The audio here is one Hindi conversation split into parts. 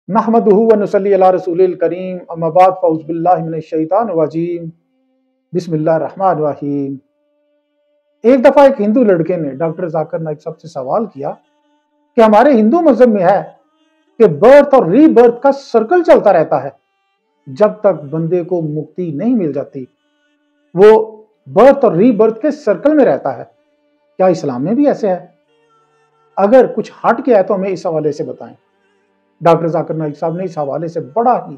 नहमदुहु व नुसल्ली अला रसूलिल करीम अम्मा बाद फ़ऊज़ बिल्लाहि मिनश शैतानिर रजीम बिस्मिल्लाहिर रहमानिर रहीम। एक दफ़ा एक हिंदू लड़के ने डॉक्टर जाकिर नाइक साहब से सवाल किया कि हमारे हिंदू मज़हब में है कि बर्थ और रीबर्थ का सर्कल चलता रहता है, जब तक बंदे को मुक्ति नहीं मिल जाती वो बर्थ और रीबर्थ के सर्कल में रहता है। क्या इस्लाम में भी ऐसे है? अगर कुछ हट के है तो हमें इस हवाले से बताएं। डॉक्टर जाकिर नाइक साहब ने इस हवाले से बड़ा ही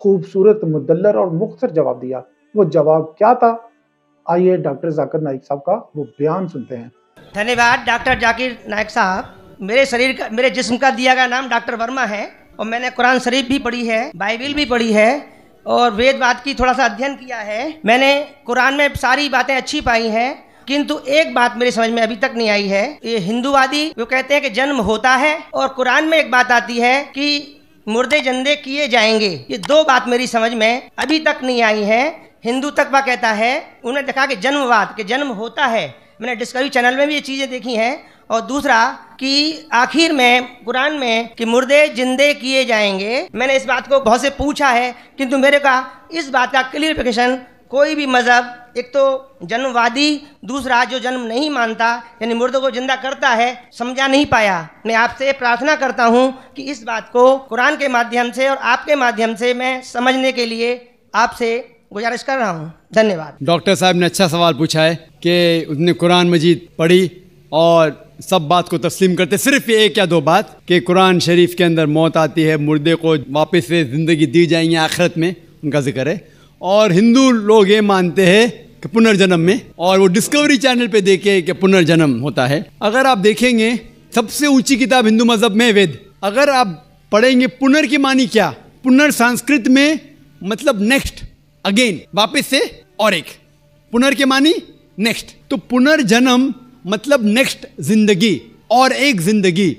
खूबसूरत, मुदल्लर और मुख्तर जवाब दिया। वो जवाब क्या था, आइए डॉक्टर जाकिर नाइक साहब का वो बयान सुनते हैं। धन्यवाद डॉक्टर जाकिर नाइक साहब। मेरे जिस्म का दिया गया नाम डॉक्टर वर्मा है और मैंने कुरान शरीफ भी पढ़ी है, बाइबिल भी पढ़ी है और वेदवाद की थोड़ा सा अध्ययन किया है। मैंने कुरान में सारी बातें अच्छी पाई हैं, किंतु एक बात मेरी समझ में अभी तक नहीं आई है। ये हिंदूवादी वो कहते हैं कि जन्म होता है और कुरान में एक बात आती है कि मुर्दे जिंदे किए जाएंगे। ये दो बात मेरी समझ में अभी तक नहीं आई है। हिंदू तकवा कहता है, उन्हें देखा कि जन्मवाद के जन्म होता है, मैंने डिस्कवरी चैनल में भी ये चीज़ें देखी हैं। और दूसरा कि आखिर में कुरान में कि मुर्दे जिंदे किए जाएंगे। मैंने इस बात को बहुत से पूछा है, किंतु मेरे का इस बात का क्लियरिफिकेशन कोई भी मजहब, एक तो जन्मवादी, दूसरा जो जन्म नहीं मानता यानी मुर्दों को जिंदा करता है, समझा नहीं पाया। मैं आपसे प्रार्थना करता हूं कि इस बात को कुरान के माध्यम से और आपके माध्यम से मैं समझने के लिए आपसे गुजारिश कर रहा हूं। धन्यवाद। डॉक्टर साहब ने अच्छा सवाल पूछा है कि उसने कुरान मजीद पढ़ी और सब बात को तस्लीम करते, सिर्फ एक या दो बात कि कुरान शरीफ के अंदर मौत आती है, मुर्दे को वापस से ज़िंदगी दी जाएंगी आखिरत में, उनका जिक्र है। और हिंदू लोग ये मानते हैं कि पुनर्जन्म में, और वो डिस्कवरी चैनल पे देखे कि पुनर्जन्म होता है। अगर आप देखेंगे सबसे ऊंची किताब हिंदू मजहब में वेद, अगर आप पढ़ेंगे पुनर की मानी क्या, पुनर संस्कृत में मतलब नेक्स्ट, अगेन, वापस से, और एक पुनर के मानी नेक्स्ट, तो पुनर्जन्म मतलब नेक्स्ट जिंदगी और एक जिंदगी।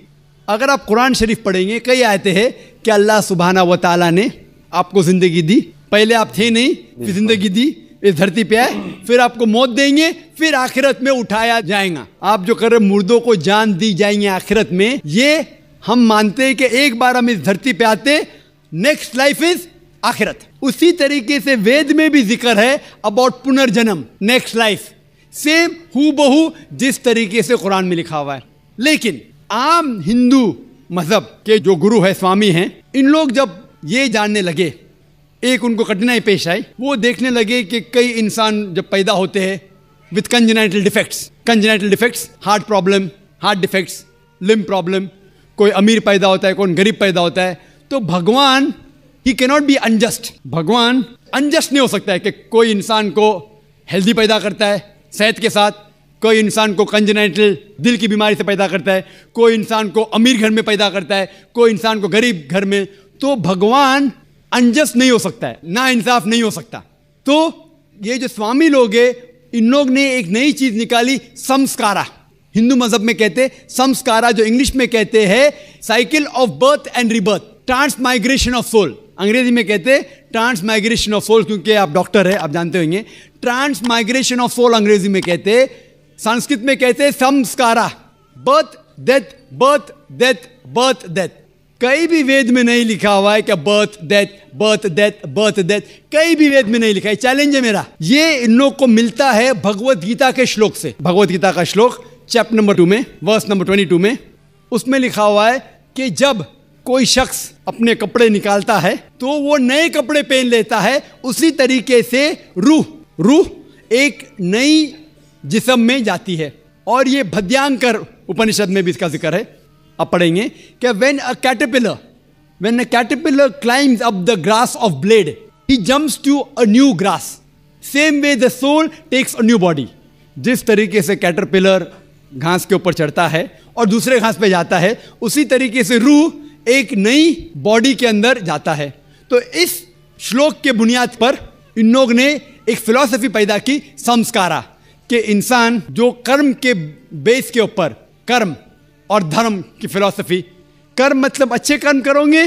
अगर आप कुरान शरीफ पढ़ेंगे कई आयते हैं कि अल्लाह सुब्हाना व तआला ने आपको जिंदगी दी, पहले आप थे नहीं, फिर जिंदगी दी, इस धरती पे आए, फिर आपको मौत देंगे, फिर आखिरत में उठाया जाएगा। आप जो कर रहे मुर्दों को जान दी जाएंगे आखिरत में, ये हम मानते हैं कि एक बार हम इस धरती पे आते, नेक्स्ट लाइफ इज आखिरत। उसी तरीके से वेद में भी जिक्र है अबाउट पुनर्जन्म, नेक्स्ट लाइफ, सेम हूबहू जिस तरीके से कुरान में लिखा हुआ है। लेकिन आम हिंदू मजहब के जो गुरु है, स्वामी हैं, इन लोग जब ये जानने लगे, एक उनको कठिनाई पेश आई, वो देखने लगे कि कई इंसान जब पैदा होते हैं with congenital defects, heart problem, heart defects, limb problem, कोई अमीर पैदा होता है, कोई गरीब पैदा होता है, तो भगवान ही कैनॉट बी अनजस्ट, भगवान अनजस्ट नहीं हो सकता है कि कोई इंसान को हेल्दी पैदा करता है सेहत के साथ, कोई इंसान को कंजेनाइटल दिल की बीमारी से पैदा करता है, कोई इंसान को अमीर घर में पैदा करता है, कोई इंसान को गरीब घर में, तो भगवान अनजस्ट नहीं हो सकता है, ना इंसाफ नहीं हो सकता। तो ये जो स्वामी लोग हैं, इन लोग ने एक नई चीज निकाली, संस्कारा। हिंदू मजहब में कहते संस्कारा, जो इंग्लिश में कहते हैं cycle of birth and rebirth, transmigration of soul. अंग्रेजी में कहते ट्रांसमाइग्रेशन ऑफ सोल, क्योंकि आप डॉक्टर है, आप जानते होंगे। ट्रांसमाइग्रेशन ऑफ सोल अंग्रेजी में कहते, संस्कृत में कहते संस्कारा, birth death, birth death, birth death. कहीं भी वेद में नहीं लिखा हुआ है कि birth death, birth death, birth death, कहीं भी वेद में नहीं लिखा है। चैलेंज है मेरा, ये इन लोग को मिलता है भगवत गीता के श्लोक से। भगवत गीता का श्लोक चैप्टर नंबर 2 में, वर्स नंबर 22 में, उसमें लिखा हुआ है कि जब कोई शख्स अपने कपड़े निकालता है तो वो नए कपड़े पहन लेता है, उसी तरीके से रूह एक नई जिस्म में जाती है। और ये भद्यांकर उपनिषद में भी इसका जिक्र है, आप पढ़ेंगे कि when a caterpillar climbs up the grass of blade, he jumps to a new grass. Same way the soul takes a new body. जिस तरीके से कैटरपिलर घास के ऊपर चढ़ता है और दूसरे घास पे जाता है, उसी तरीके से रूह एक नई बॉडी के अंदर जाता है। तो इस श्लोक के बुनियाद पर इन लोग ने एक फिलॉसफी पैदा की, संस्कारा, कि इंसान जो कर्म के बेस के ऊपर, कर्म और धर्म की फिलॉसफी, कर्म मतलब अच्छे कर्म करोगे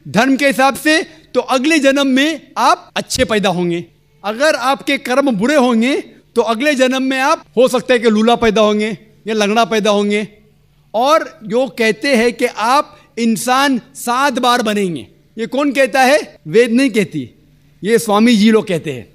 धर्म के हिसाब से, तो अगले जन्म में आप अच्छे पैदा होंगे। अगर आपके कर्म बुरे होंगे तो अगले जन्म में आप हो सकता है कि लूला पैदा होंगे या लंगड़ा पैदा होंगे। और जो कहते हैं कि आप इंसान 7 बार बनेंगे। ये कौन कहता है? वेद नहीं कहती, ये स्वामी जी लोग कहते हैं।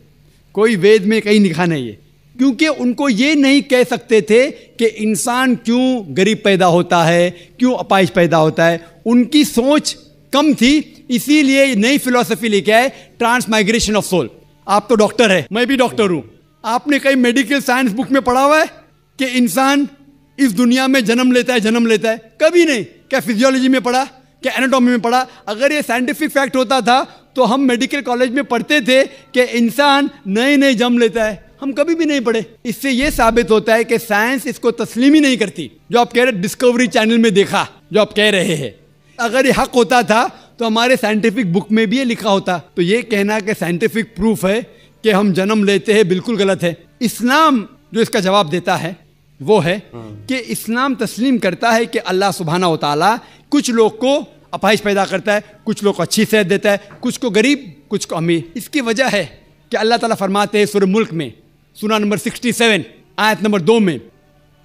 कोई वेद में कहीं लिखा नहीं है, क्योंकि उनको ये नहीं कह सकते थे कि इंसान क्यों गरीब पैदा होता है, क्यों अपाहिज पैदा होता है। उनकी सोच कम थी, इसीलिए नई फिलॉसफी लेके आए, ट्रांसमाइग्रेशन ऑफ सोल। आप तो डॉक्टर है, मैं भी डॉक्टर हूं। आपने कहीं मेडिकल साइंस बुक में पढ़ा हुआ है कि इंसान इस दुनिया में जन्म लेता है? कभी नहीं। क्या फिजियोलॉजी में पढ़ा, क्या एनाटॉमी में पढ़ा? अगर ये साइंटिफिक फैक्ट होता था तो हम मेडिकल कॉलेज में पढ़ते थे कि इंसान नए जन्म लेता है। हम कभी भी नहीं पढ़े। इससे ये साबित होता है कि साइंस इसको तस्लीम ही नहीं करती। जो आप कह रहे डिस्कवरी चैनल में देखा, जो आप कह रहे हैं, अगर ये हक होता था तो हमारे साइंटिफिक बुक में भी ये लिखा होता। तो ये कहना कि साइंटिफिक प्रूफ है कि हम जन्म लेते हैं, बिल्कुल गलत है। इस्लाम जो इसका जवाब देता है वो है कि इस्लाम तस्लीम करता है कि अल्लाह सुब्हाना व तआला कुछ लोग को अपाहिज पैदा करता है, कुछ लोग को अच्छी सेहत देता है, कुछ को गरीब, कुछ को अमीर। इसकी वजह है कि अल्लाह ताला फरमाते हैं सूरह मुल्क में, सूरा नंबर 67 आयत नंबर 2 में,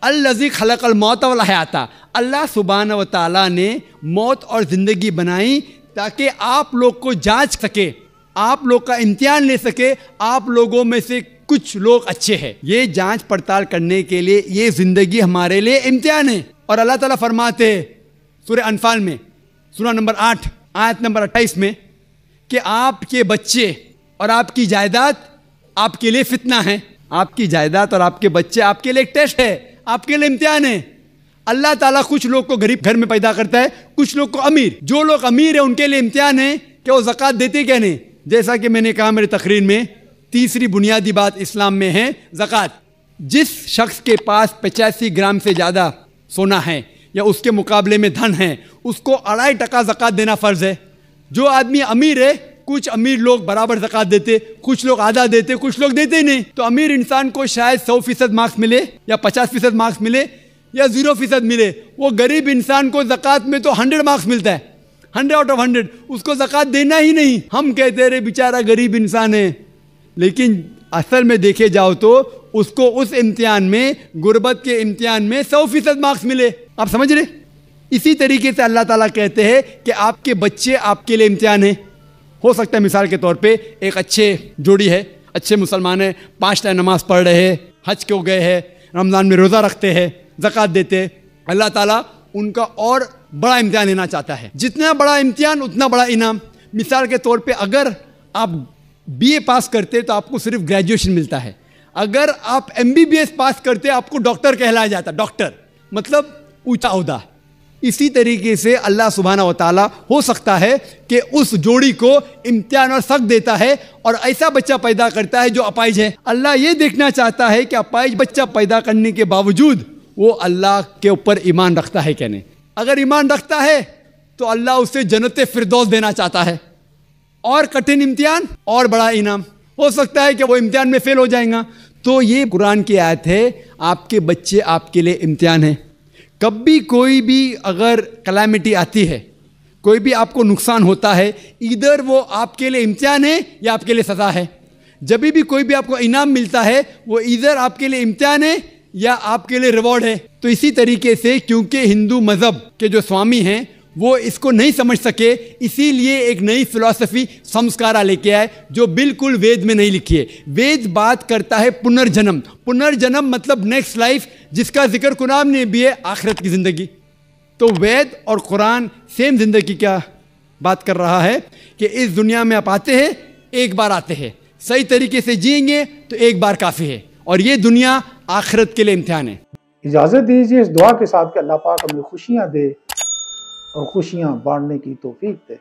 अल्लज़ी खलक़ल मौत वल हयाता, अल्लाह सुब्हाना व तआला ने मौत और ज़िंदगी बनाई ताकि आप लोग को जांच सके, आप लोग का इम्तिहान ले सके, आप लोगों में से कुछ लोग अच्छे हैं। ये जांच पड़ताल करने के लिए ये ज़िंदगी हमारे लिए इम्तिहान है। और अल्लाह ताला फरमाते हैं सूरह अनफाल में, सूरा नंबर 8 आयत नंबर 28 में, कि आपके बच्चे और आपकी जायदाद आपके लिए फितना है। आपकी जायदाद और आपके बच्चे आपके लिए एक टेस्ट है, आपके लिए इम्तिहान है। अल्लाह ताला कुछ लोग को गरीब घर में पैदा करता है, कुछ लोग को अमीर। जो लोग अमीर है उनके लिए इम्तिहान है कि वो ज़कात देते क्या नहीं। जैसा कि मैंने कहा मेरी तकरीर में, तीसरी बुनियादी बात इस्लाम में है ज़कात। जिस शख्स के पास 85 ग्राम से ज़्यादा सोना है या उसके मुकाबले में धन है, उसको 2.5% ज़कात देना फ़र्ज़ है। जो आदमी अमीर है, कुछ अमीर लोग बराबर ज़कात देते, कुछ लोग आधा देते, कुछ लोग देते ही नहीं। तो अमीर इंसान को शायद 100% मार्क्स मिले या 50% मार्क्स मिले या 0% मिले। वो गरीब इंसान को ज़कात में तो 100 मार्क्स मिलता है, 100 आउट ऑफ 100। उसको ज़कात देना ही नहीं। हम कहते रहे बेचारा गरीब इंसान है, लेकिन असल में देखे जाओ तो उसको उस इम्तिहान में, गुर्बत के इम्तिहान में 100% मार्क्स मिले। आप समझ रहे? इसी तरीके से अल्लाह ताला कहते हैं कि आपके बच्चे आपके लिए इम्तिहान है। हो सकता है मिसाल के तौर पे एक अच्छे जोड़ी है, अच्छे मुसलमान है, 5 टाइम नमाज पढ़ रहे हैं, हज को गए हैं, रमज़ान में रोज़ा रखते हैं, ज़कात देते हैं। अल्लाह ताला उनका और बड़ा इम्तिहान लेना चाहता है। जितना बड़ा इम्तिहान उतना बड़ा इनाम। मिसाल के तौर पे अगर आप BA पास करते तो आपको सिर्फ ग्रेजुएशन मिलता है। अगर आप MBBS पास करते आपको डॉक्टर कहलाया जाता। डॉक्टर मतलब ऊंचा ओहदा। इसी तरीके से अल्लाह सुब्हाना व तआला हो सकता है कि उस जोड़ी को इम्तिहान और सख्त देता है और ऐसा बच्चा पैदा करता है जो अपाहिज है। अल्लाह ये देखना चाहता है कि अपाहिज बच्चा पैदा करने के बावजूद वो अल्लाह के ऊपर ईमान रखता है क्या नहीं। अगर ईमान रखता है तो अल्लाह उसे जन्नत फिरदौस देना चाहता है। और कठिन इम्तिहान और बड़ा इनाम। हो सकता है कि वो इम्तिहान में फेल हो जाएगा। तो ये कुरान की आयत है, आपके बच्चे आपके लिए इम्तिहान है। कभी कोई भी अगर कलामिटी आती है, कोई भी आपको नुकसान होता है, इधर वो आपके लिए इम्तिहान है या आपके लिए सज़ा है। जब भी कोई भी आपको इनाम मिलता है वो इधर आपके लिए इम्तिहान है या आपके लिए रिवॉर्ड है। तो इसी तरीके से क्योंकि हिंदू मज़हब के जो स्वामी हैं वो इसको नहीं समझ सके, इसीलिए एक नई फिलॉसफी संस्कारा लेके आए जो बिल्कुल वेद में नहीं लिखी है। वेद बात करता है पुनर्जन्म। पुनर्जन्म मतलब नेक्स्ट लाइफ, जिसका जिक्र कुरान में भी है, आखिरत की ज़िंदगी। तो वेद और कुरान सेम ज़िंदगी क्या बात कर रहा है कि इस दुनिया में आप आते हैं, एक बार आते हैं, सही तरीके से जिएंगे तो एक बार काफ़ी है, और ये दुनिया आखिरत के लिए इम्तिहान है। इजाज़त दीजिए इस दुआ के साथ कि अल्लाह पाक हमें खुशियाँ दे और खुशियाँ बांटने की तौफीक दे।